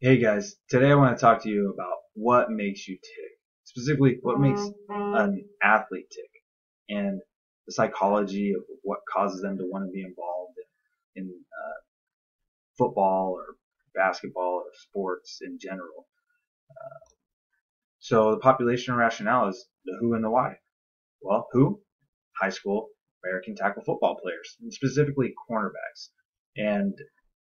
Hey guys, today I want to talk to you about what makes you tick. Specifically, what makes an athlete tick and the psychology of what causes them to want to be involved in football or basketball or sports in general. So the population rationale is the who and the why. Well, who? High school American tackle football players, and specifically cornerbacks. And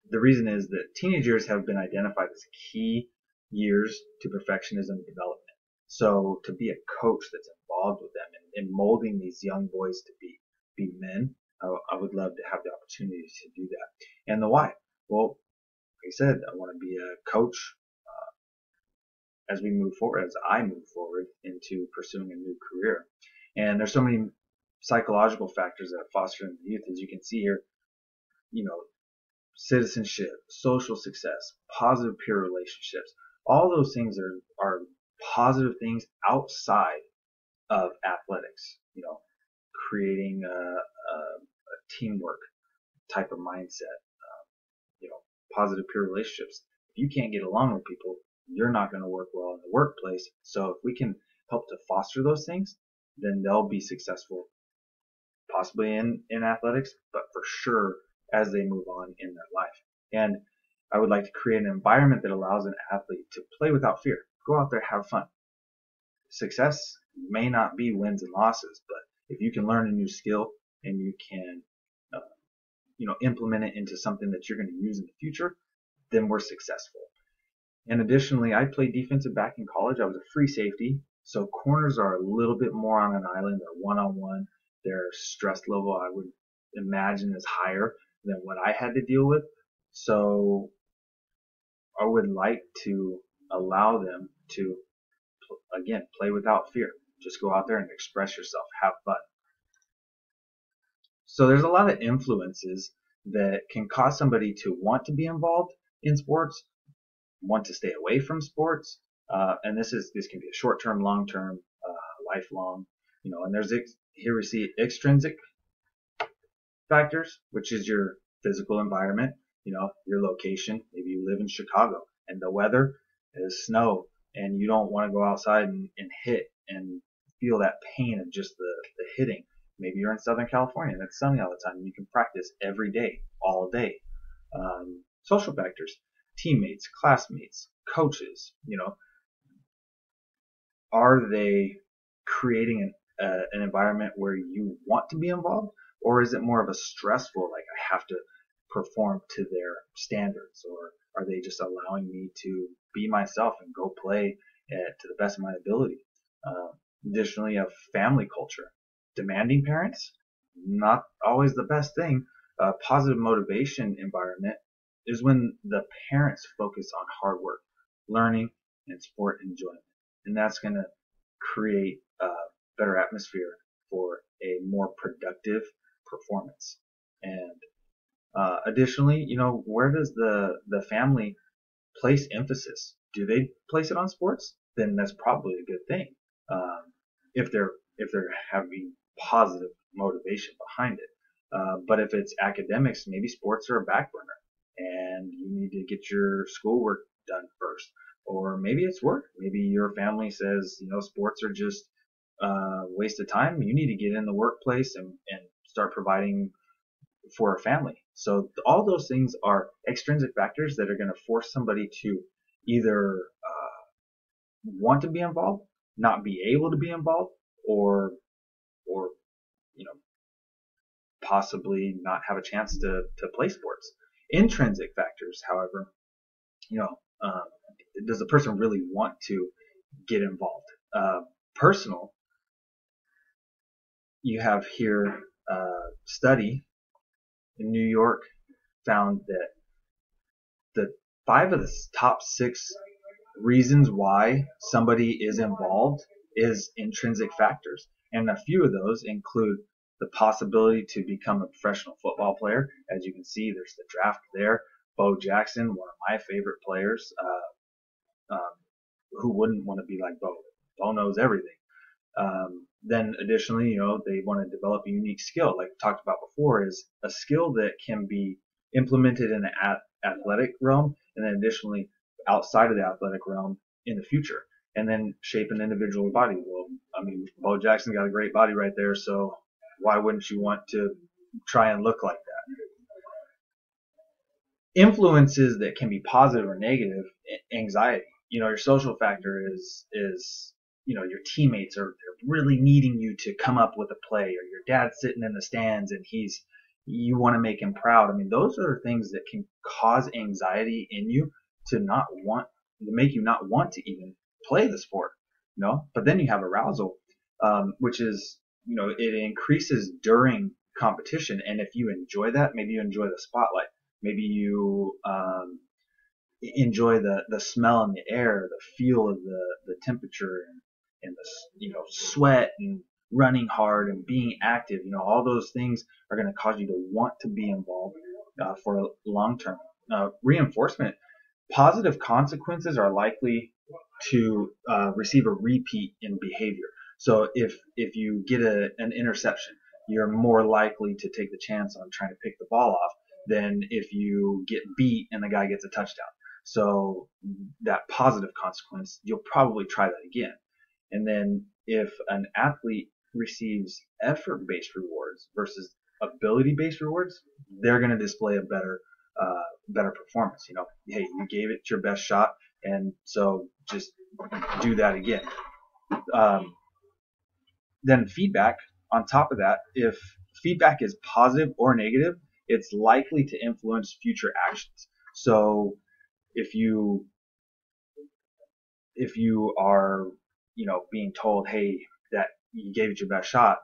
the reason is that teenage years have been identified as key years to perfectionism development. So to be a coach that's involved with them and molding these young boys to be men, I would love to have the opportunity to do that. And the why? Well, like I said, I want to be a coach as we move forward, as I move forward into pursuing a new career. And there's so many psychological factors that foster in the youth, as you can see here. You know, citizenship, social success, positive peer relationships. All those things are positive things outside of athletics. Creating a teamwork type of mindset. You know, positive peer relationships. If you can't get along with people, you're not going to work well in the workplace. So if we can help to foster those things, then they'll be successful, possibly in athletics, but for sure as they move on in their life. And I would like to create an environment that allows an athlete to play without fear. Go out there, have fun. Success may not be wins and losses, but if you can learn a new skill and you can, uh, implement it into something that you're going to use in the future, then we're successful. And additionally, I played defensive back in college. I was a free safety. So corners are a little bit more on an island. They're one-on-one. Their stress level, I would imagine, is higher than what I had to deal with. So I would like to allow them to, again, play without fear. Just go out there and express yourself. Have fun. So there's a lot of influences that can cause somebody to want to be involved in sports, want to stay away from sports, and this can be a short-term, long-term, lifelong. And here we see extrinsic factors, which is your physical environment, your location. Maybe you live in Chicago and the weather is snow, and you don't want to go outside and hit and feel that pain of just the hitting. Maybe you're in Southern California and it's sunny all the time and you can practice every day, all day. Social factors, teammates, classmates, coaches, are they creating an environment where you want to be involved, or is it more of a stressful, like I have to perform to their standards, or are they just allowing me to be myself and go play to the best of my ability? Additionally, a family culture, demanding parents, not always the best thing. A positive motivation environment is when the parents focus on hard work, learning, and sport enjoyment. And that's going to create a better atmosphere for a more productive performance. And additionally, where does the family place emphasis? Do they place it on sports? Then that's probably a good thing. If they're having positive motivation behind it. But if it's academics, maybe sports are a back burner, and you need to get your schoolwork done first. Or maybe it's work. Maybe your family says, sports are just waste of time. You need to get in the workplace and start providing for a family. So all those things are extrinsic factors that are going to force somebody to either want to be involved, not be able to be involved, or possibly not have a chance to play sports. Intrinsic factors, however, you know, um, does the person really want to get involved? Personal, you have here a study in New York found that the 5 of the top 6 reasons why somebody is involved is intrinsic factors. And a few of those include the possibility to become a professional football player. As you can see, there's the draft there. Bo Jackson, one of my favorite players. Who wouldn't want to be like Bo? Bo knows everything. Then additionally, they want to develop a unique skill, like we talked about before, is a skill that can be implemented in the athletic realm, and then additionally outside of the athletic realm in the future, and then shape an individual body. Well, I mean, Bo Jackson got a great body right there, so why wouldn't you want to try and look like that? Influences that can be positive or negative: anxiety. Your social factor is your teammates are really needing you to come up with a play, or your dad's sitting in the stands and you want to make him proud. I mean, those are things that can cause anxiety in you to make you not want to even play the sport, But then you have arousal, which is, it increases during competition. And if you enjoy that, maybe you enjoy the spotlight. Maybe you enjoy the smell in the air, the feel of the temperature, and the sweat and running hard and being active. All those things are going to cause you to want to be involved for long term. Reinforcement: positive consequences are likely to receive a repeat in behavior. So if you get an interception, you're more likely to take the chance on trying to pick the ball off than if you get beat and the guy gets a touchdown. So that positive consequence, you'll probably try that again. And then if an athlete receives effort-based rewards versus ability-based rewards, they're going to display a better performance. Hey, you gave it your best shot, and so just do that again. Then feedback. On top of that, if feedback is positive or negative, it's likely to influence future actions. So if you are being told, hey, that you gave it your best shot,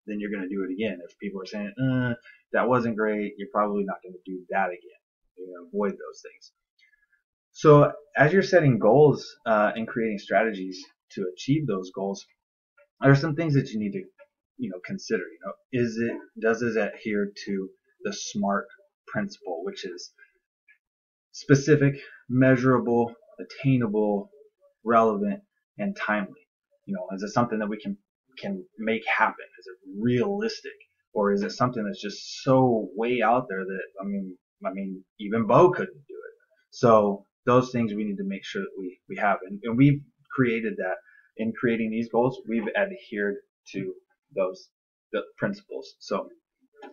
then you're going to do it again. If people are saying that wasn't great, you're probably not going to do that again. Avoid those things. So as you're setting goals and creating strategies to achieve those goals, there are some things that you need to consider. Does it adhere to the SMART principle, which is specific, measurable, attainable, relevant, and timely? Is it something that we can make happen? Is it realistic, or is it something that's just so way out there that I mean even Bo couldn't do it? So those things we need to make sure that we have, and we've created that. In creating these goals, we've adhered to the principles. So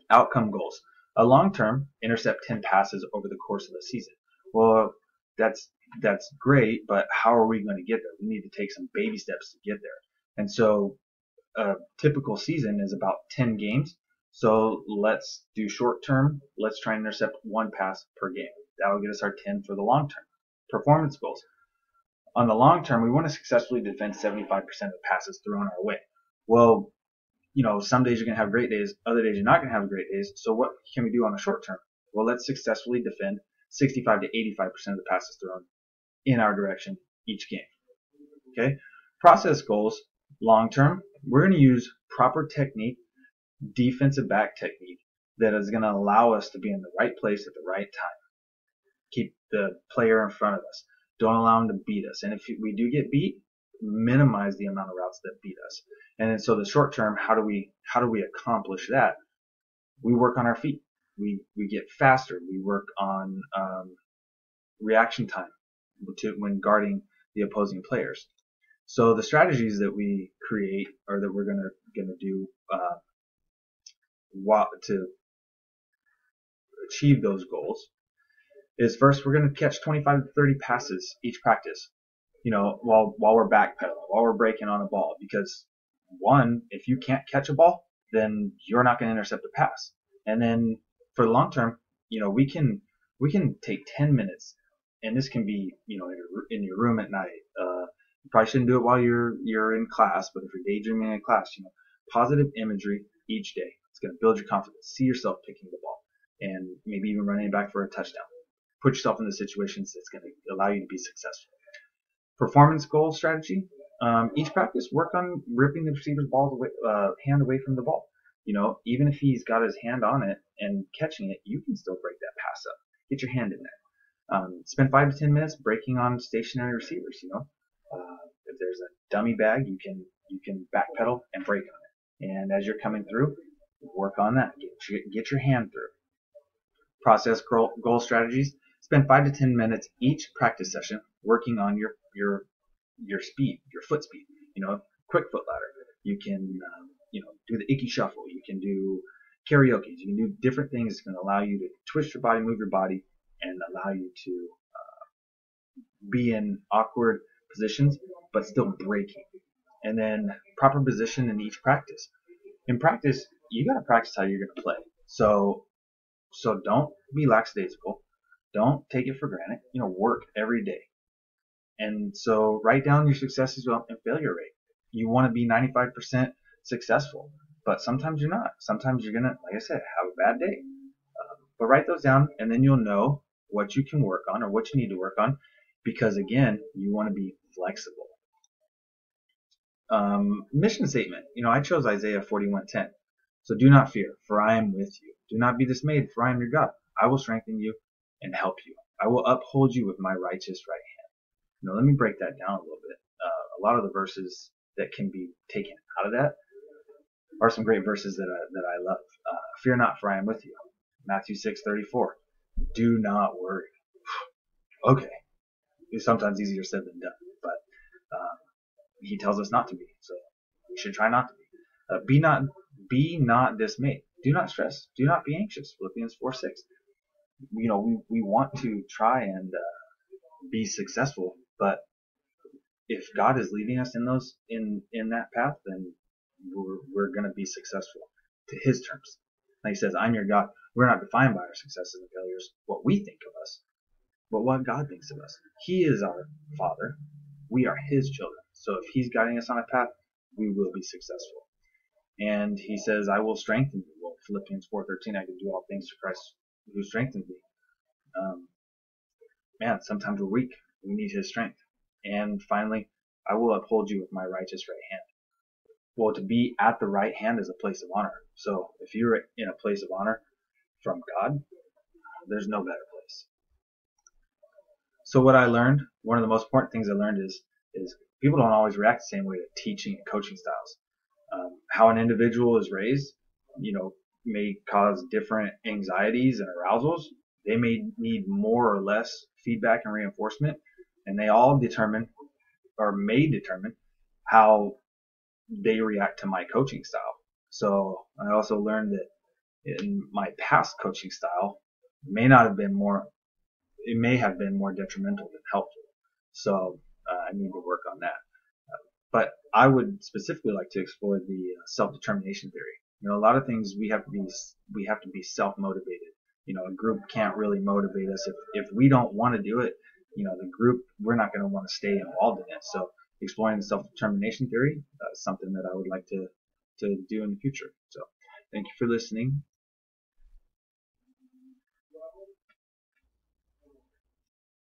outcome goals: a long term, intercept 10 passes over the course of the season. Well, that's great, but how are we going to get there? We need to take some baby steps to get there. And so a typical season is about 10 games. So let's do short term. Let's try and intercept 1 pass per game. That'll get us our 10 for the long term. Performance goals: on the long term, we want to successfully defend 75% of the passes thrown our way. Well, some days you're going to have great days, other days you're not going to have great days. So what can we do on the short term? Well, let's successfully defend 65 to 85% of the passes thrown in our direction each game. Okay? Process goals: long term, we're going to use proper technique, defensive back technique, that is going to allow us to be in the right place at the right time. Keep the player in front of us. Don't allow them to beat us. And if we do get beat, minimize the amount of routes that beat us. And then, so the short term, how do we accomplish that? We work on our feet. We get faster. We work on reaction time when guarding the opposing players. So the strategies that we create, or that we're gonna do to achieve those goals, is first we're gonna catch 25 to 30 passes each practice. While we're backpedaling, while we're breaking on a ball, because one, if you can't catch a ball, then you're not going to intercept a pass. And then for the long term, we can take 10 minutes, and this can be in your room at night. You probably shouldn't do it while you're in class, but if you're daydreaming in class, positive imagery each day. It's going to build your confidence. See yourself picking the ball, and maybe even running back for a touchdown. Put yourself in the situations that's going to allow you to be successful. Performance goal strategy: each practice, work on ripping the receiver's hand away from the ball. Even if he's got his hand on it and catching it, you can still break that pass up. Get your hand in there. Spend 5 to 10 minutes breaking on stationary receivers. If there's a dummy bag, you can backpedal and break on it. And as you're coming through, work on that. Get your hand through. Process goal strategies: Spend 5 to 10 minutes each practice session working on your speed, your foot speed. Quick foot ladder. You can do the icky shuffle. You can do karaoke. You can do different things that's going to allow you to twist your body, move your body, and allow you to be in awkward positions, but still breaking. And then proper position in each practice. In practice, you got to practice how you're going to play. So don't be lackadaisical. Don't take it for granted. Work every day. And so write down your successes and failure rate. You want to be 95% successful, but sometimes you're not. Sometimes you're going to, like I said, have a bad day. But write those down, and then you'll know what you can work on or what you need to work on, because again, you want to be flexible. Mission statement. I chose Isaiah 41:10. So do not fear, for I am with you. Do not be dismayed, for I am your God. I will strengthen you and help you. I will uphold you with my righteous right hand. Let me break that down a little bit. A lot of the verses that can be taken out of that are some great verses that I love. Fear not, for I am with you. Matthew 6:34. Do not worry. Okay. It's sometimes easier said than done, but he tells us not to be, so we should try not to be. Be not dismayed. Do not stress. Do not be anxious. Philippians 4:6. We want to try and be successful, but if God is leading us in that path, then we're going to be successful to His terms. Like He says, I'm your God. We're not defined by our successes and failures, what we think of us, but what God thinks of us. He is our Father. We are His children. So if He's guiding us on a path, we will be successful. And He says, I will strengthen you. Well, Philippians 4:13, I can do all things through Christ who strengthens me. Sometimes we're weak. We need His strength. And finally, I will uphold you with my righteous right hand. Well, to be at the right hand is a place of honor. So if you're in a place of honor from God, there's no better place. So what I learned, one of the most important things I learned is people don't always react the same way to teaching and coaching styles. How an individual is raised, may cause different anxieties and arousals. They may need more or less feedback and reinforcement, and they all determine or may determine how they react to my coaching style. So I also learned that in my past coaching style, it may have been more detrimental than helpful. So I need to work on that. But I would specifically like to explore the self-determination theory. A lot of things we have to be self-motivated. A group can't really motivate us if we don't want to do it. The group, we're not going to want to stay involved in it. So exploring the self-determination theory is something that I would like to do in the future. So thank you for listening.